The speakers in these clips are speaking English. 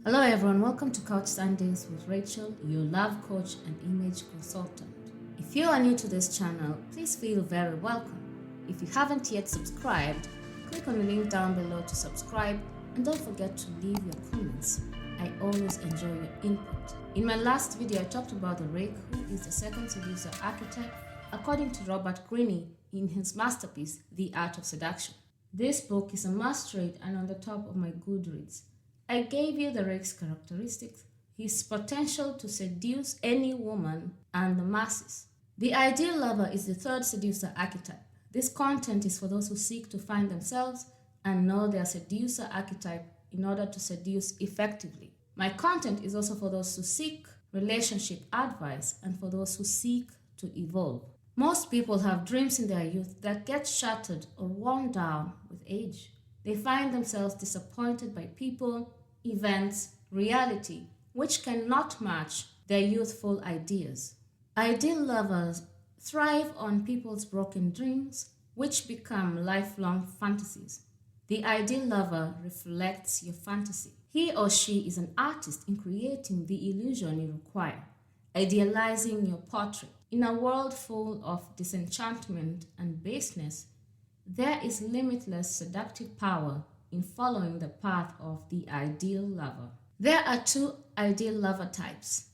Hello everyone, welcome to Couch Sundays with Rachel, your love coach and image consultant. If you are new to this channel, please feel very welcome. If you haven't yet subscribed, click on the link down below to subscribe and don't forget to leave your comments. I always enjoy your input. In my last video, I talked about the rake, who is the second seducer archetype, according to Robert Greene in his masterpiece, The Art of Seduction. This book is a must-read and on the top of my Goodreads. I gave you the rake's characteristics, his potential to seduce any woman, and the masses. The ideal lover is the third seducer archetype. This content is for those who seek to find themselves and know their seducer archetype in order to seduce effectively. My content is also for those who seek relationship advice and for those who seek to evolve. Most people have dreams in their youth that get shattered or worn down with age. They find themselves disappointed by people, events, reality, which cannot match their youthful ideas. Ideal lovers thrive on people's broken dreams, which become lifelong fantasies. The ideal lover reflects your fantasy. He or she is an artist in creating the illusion you require, idealizing your portrait. In a world full of disenchantment and baseness, there is limitless seductive power in following the path of the ideal lover. There are two ideal lover types,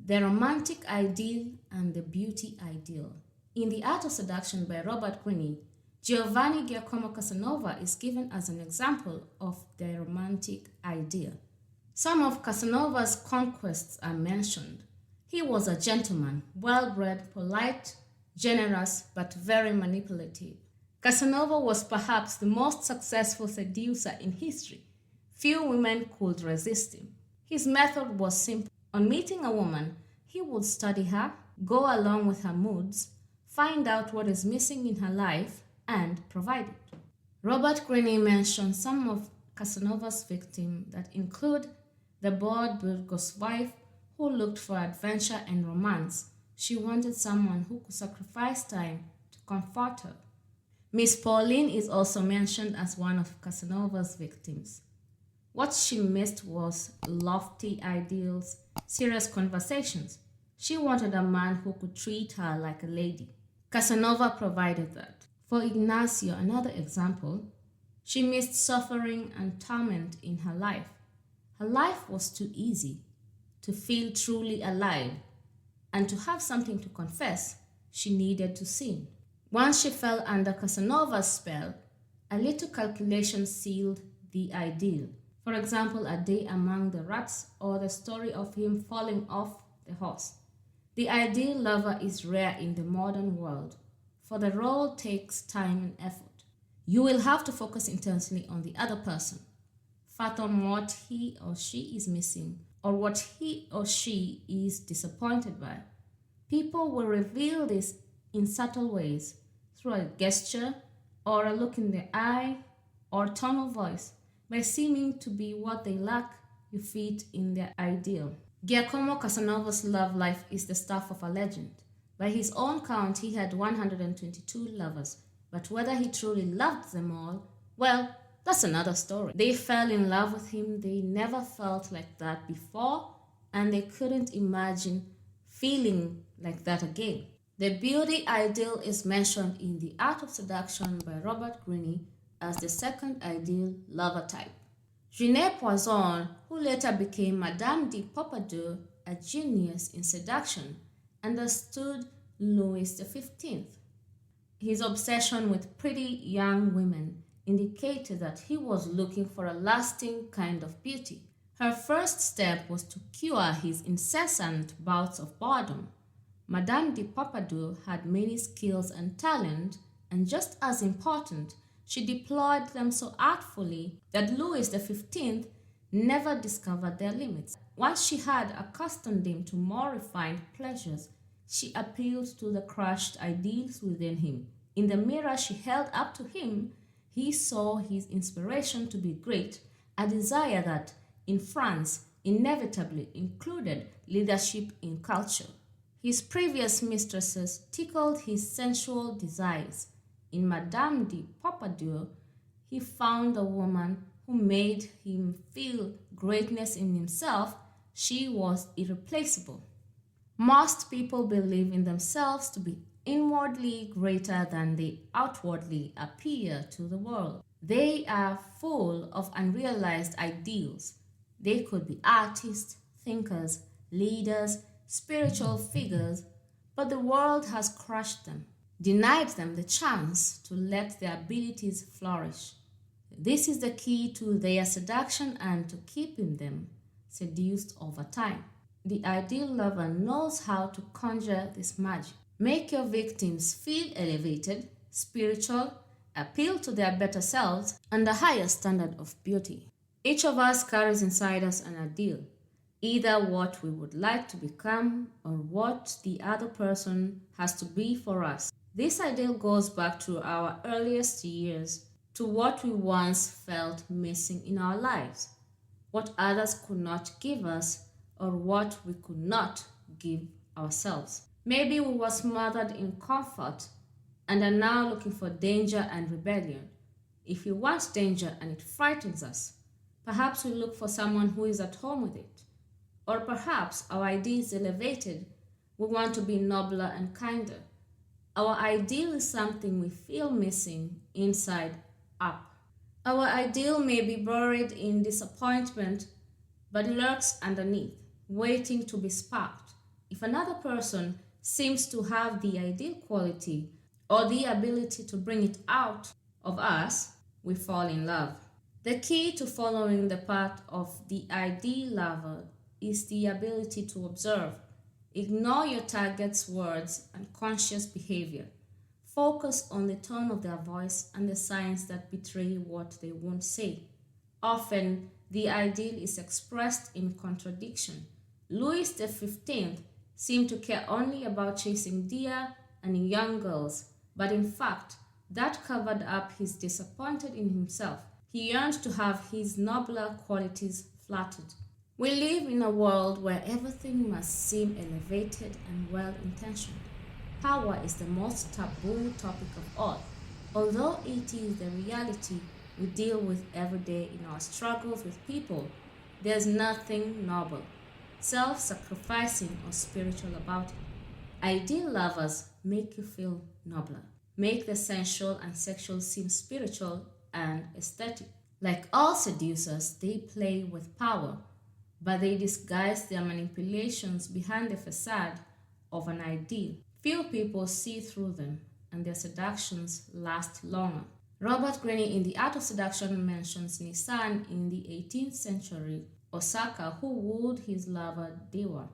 the romantic ideal and the beauty ideal. In The Art of Seduction by Robert Greene, Giacomo Casanova is given as an example of the romantic ideal. Some of Casanova's conquests are mentioned. He was a gentleman, well-bred, polite, generous, but very manipulative. Casanova was perhaps the most successful seducer in history. Few women could resist him. His method was simple. On meeting a woman, he would study her, go along with her moods, find out what is missing in her life, and provide it. Robert Greene mentioned some of Casanova's victims that include the bored Burgos wife who looked for adventure and romance. She wanted someone who could sacrifice time to comfort her. Miss Pauline is also mentioned as one of Casanova's victims. What she missed was lofty ideals, serious conversations. She wanted a man who could treat her like a lady. Casanova provided that. For Ignacio, another example, she missed suffering and torment in her life. Her life was too easy. To feel truly alive and to have something to confess, she needed to sin. Once she fell under Casanova's spell, a little calculation sealed the ideal. For example, a day among the rats or the story of him falling off the horse. The ideal lover is rare in the modern world, for the role takes time and effort. You will have to focus intensely on the other person, fathom what he or she is missing or what he or she is disappointed by. People will reveal this in subtle ways, through a gesture or a look in the eye or tone of voice. By seeming to be what they lack, you fit in their ideal. Giacomo Casanova's love life is the stuff of a legend. By his own count, he had 122 lovers, but whether he truly loved them all, well, that's another story. They fell in love with him, they never felt like that before, and they couldn't imagine feeling like that again. The beauty ideal is mentioned in The Art of Seduction by Robert Greene as the second ideal lover type. Jeanne Poisson, who later became Madame de Pompadour, a genius in seduction, understood Louis XV. His obsession with pretty young women indicated that he was looking for a lasting kind of beauty. Her first step was to cure his incessant bouts of boredom. Madame de Pompadour had many skills and talent, and just as important, she deployed them so artfully that Louis XV never discovered their limits. Once she had accustomed him to more refined pleasures, she appealed to the crushed ideals within him. In the mirror she held up to him, he saw his inspiration to be great, a desire that, in France, inevitably included leadership in culture. His previous mistresses tickled his sensual desires. In Madame de Pompadour, he found a woman who made him feel greatness in himself, she was irreplaceable. Most people believe in themselves to be inwardly greater than they outwardly appear to the world. They are full of unrealized ideals. They could be artists, thinkers, leaders, spiritual figures, but the world has crushed them, denied them the chance to let their abilities flourish. This is the key to their seduction and to keeping them seduced over time. The ideal lover knows how to conjure this magic. Make your victims feel elevated, spiritual, appeal to their better selves, and a higher standard of beauty. Each of us carries inside us an ideal, either what we would like to become or what the other person has to be for us. This ideal goes back to our earliest years, to what we once felt missing in our lives, what others could not give us, or what we could not give ourselves. Maybe we were smothered in comfort and are now looking for danger and rebellion. If we want danger and it frightens us, perhaps we look for someone who is at home with it. Or perhaps our ideal is elevated. We want to be nobler and kinder. Our ideal is something we feel missing inside up. Our ideal may be buried in disappointment, but lurks underneath, waiting to be sparked. If another person seems to have the ideal quality or the ability to bring it out of us, we fall in love. The key to following the path of the ideal lover is the ability to observe. Ignore your target's words and conscious behavior. Focus on the tone of their voice and the signs that betray what they won't say. Often, the ideal is expressed in contradiction. Louis XV seemed to care only about chasing deer and young girls, but in fact, that covered up his disappointment in himself. He yearned to have his nobler qualities flattered. We live in a world where everything must seem elevated and well-intentioned. Power is the most taboo topic of all. Although it is the reality we deal with every day in our struggles with people, there's nothing noble, self-sacrificing, or spiritual about it. Ideal lovers make you feel nobler, make the sensual and sexual seem spiritual and aesthetic. Like all seducers, they play with power, but they disguise their manipulations behind the facade of an ideal. Few people see through them, and their seductions last longer. Robert Greene in The Art of Seduction mentions Nissan in the 18th century Osaka who wooed his lover Deva,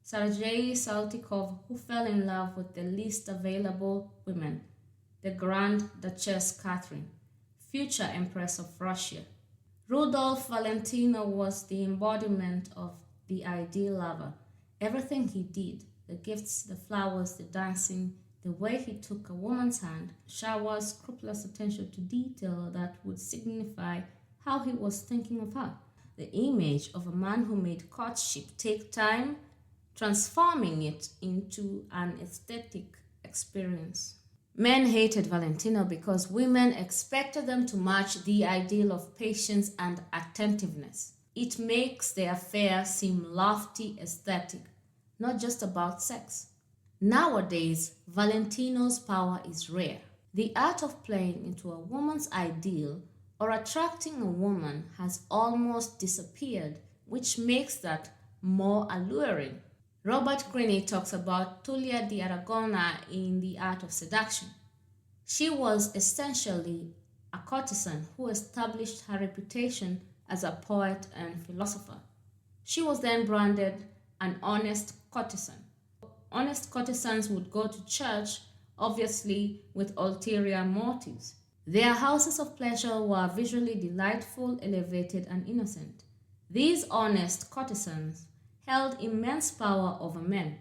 Sergei Saltykov who fell in love with the least available women, the Grand Duchess Catherine, future Empress of Russia. Rudolph Valentino was the embodiment of the ideal lover. Everything he did, the gifts, the flowers, the dancing, the way he took a woman's hand, showers scrupulous attention to detail that would signify how he was thinking of her. The image of a man who made courtship take time, transforming it into an aesthetic experience. Men hated Valentino because women expected them to match the ideal of patience and attentiveness. It makes the affair seem lofty, aesthetic, not just about sex. Nowadays, Valentino's power is rare. The art of playing into a woman's ideal or attracting a woman has almost disappeared, which makes that more alluring. Robert Greene talks about Tullia di Aragona in The Art of Seduction. She was essentially a courtesan who established her reputation as a poet and philosopher. She was then branded an honest courtesan. Honest courtesans would go to church, obviously with ulterior motives. Their houses of pleasure were visually delightful, elevated, and innocent. These honest courtesans held immense power over men.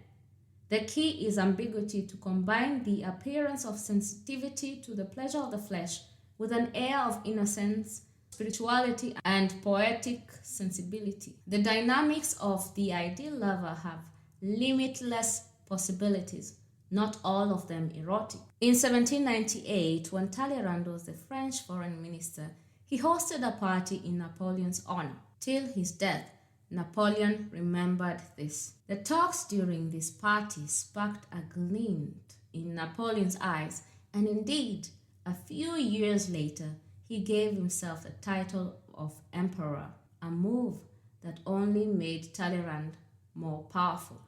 The key is ambiguity, to combine the appearance of sensitivity to the pleasure of the flesh with an air of innocence, spirituality, and poetic sensibility. The dynamics of the ideal lover have limitless possibilities, not all of them erotic. In 1798, when Talleyrand was the French foreign minister, He hosted a party in Napoleon's honor. Till his death, Napoleon remembered this. The talks during this party sparked a glint in Napoleon's eyes, and indeed, a few years later, he gave himself the title of emperor, a move that only made Talleyrand more powerful.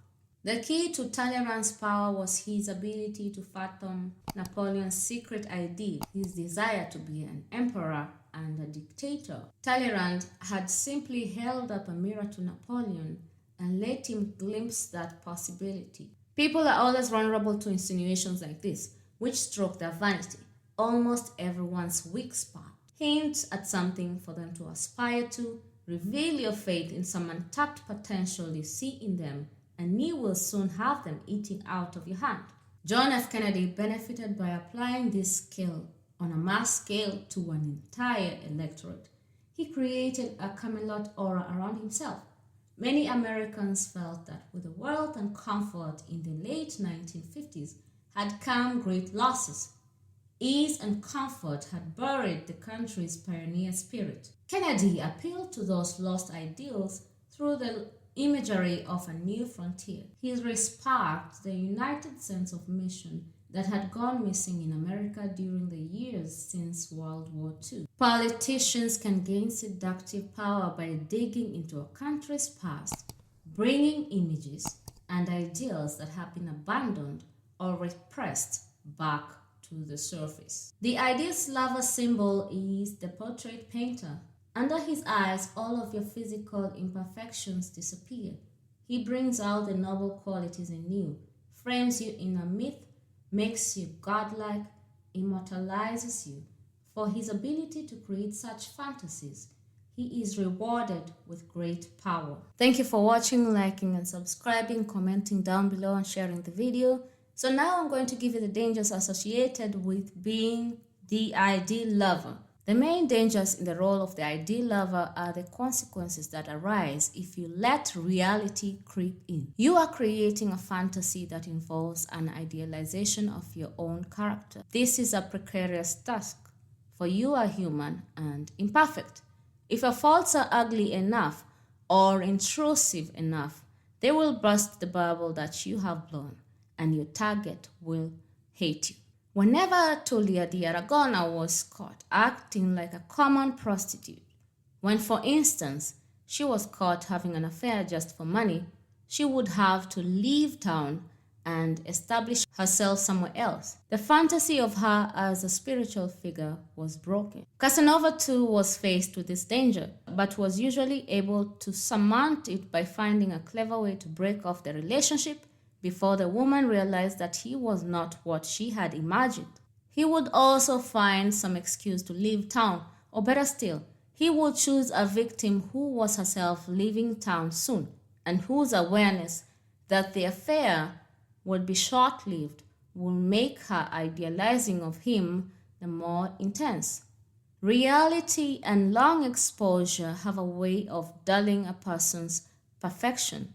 The key to Talleyrand's power was his ability to fathom Napoleon's secret ideal, his desire to be an emperor and a dictator. Talleyrand had simply held up a mirror to Napoleon and let him glimpse that possibility. People are always vulnerable to insinuations like this, which stroke their vanity, almost everyone's weak spot. Hint at something for them to aspire to, reveal your faith in some untapped potential you see in them, and you will soon have them eating out of your hand. John F. Kennedy benefited by applying this skill on a mass scale to an entire electorate. He created a Camelot aura around himself. Many Americans felt that with the wealth and comfort in the late 1950s had come great losses. Ease and comfort had buried the country's pioneer spirit. Kennedy appealed to those lost ideals through the imagery of a new frontier. He re-sparked the united sense of mission that had gone missing in America during the years since World War II. Politicians can gain seductive power by digging into a country's past, bringing images and ideals that have been abandoned or repressed back to the surface. The ideal lover symbol is the portrait painter. Under his eyes, all of your physical imperfections disappear. He brings out the noble qualities in you, frames you in a myth, makes you godlike, immortalizes you. For his ability to create such fantasies, he is rewarded with great power. Thank you for watching, liking and subscribing, commenting down below and sharing the video. So now I'm going to give you the dangers associated with being the ideal lover. The main dangers in the role of the ideal lover are the consequences that arise if you let reality creep in. You are creating a fantasy that involves an idealization of your own character. This is a precarious task, for you are human and imperfect. If your faults are ugly enough or intrusive enough, they will burst the bubble that you have blown, and your target will hate you. Whenever Tullia di Aragona was caught acting like a common prostitute, when, for instance, she was caught having an affair just for money, she would have to leave town and establish herself somewhere else. The fantasy of her as a spiritual figure was broken. Casanova too was faced with this danger, but was usually able to surmount it by finding a clever way to break off the relationship before the woman realized that he was not what she had imagined. He would also find some excuse to leave town, or better still, he would choose a victim who was herself leaving town soon, and whose awareness that the affair would be short-lived will make her idealizing of him the more intense. Reality and long exposure have a way of dulling a person's perfection.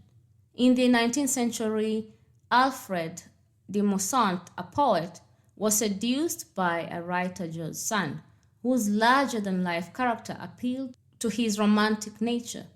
In the 19th century, Alfred de Musset, a poet, was seduced by a writer George Sand, whose larger-than-life character appealed to his romantic nature.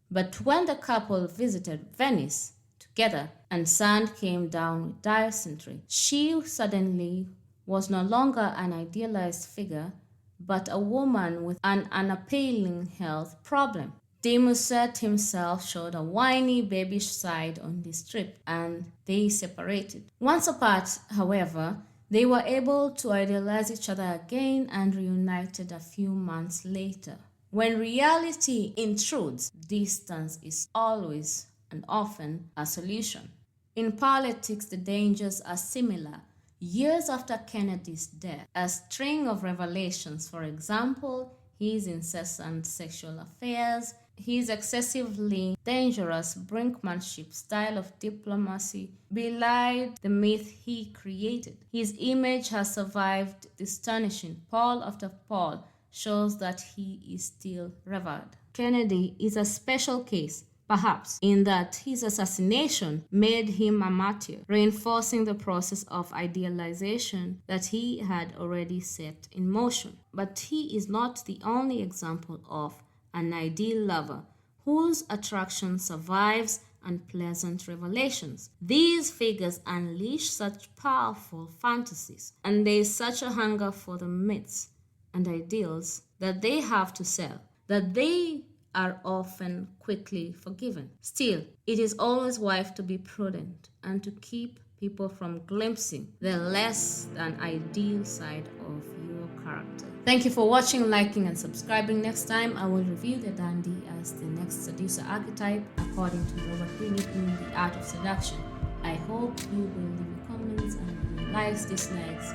But when the couple visited Venice together and Sand came down with dysentery, she suddenly was no longer an idealized figure, but a woman with an unappealing health problem. De Musset himself showed a whiny, babyish side on this trip, and they separated. Once apart, however, they were able to idealize each other again and reunited a few months later. When reality intrudes, distance is always and often a solution. In politics, the dangers are similar. Years after Kennedy's death, a string of revelations, for example, his incessant sexual affairs, his excessively dangerous brinkmanship style of diplomacy belied the myth he created. His image has survived the astonishing. Poll after poll shows that he is still revered. Kennedy is a special case. perhaps, in that his assassination made him a martyr, reinforcing the process of idealization that he had already set in motion. But he is not the only example of an ideal lover whose attraction survives unpleasant revelations. These figures unleash such powerful fantasies, and there is such a hunger for the myths and ideals that they have to sell, that they are often quickly forgiven. Still, it is always wise to be prudent and to keep people from glimpsing the less than ideal side of your character. Thank you for watching, liking, and subscribing. Next time, I will review the dandy as the next seducer archetype according to Robert Greene in The Art of Seduction. I hope you will leave your comments and likes, dislikes,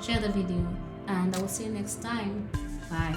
share the video, and I will see you next time. Bye.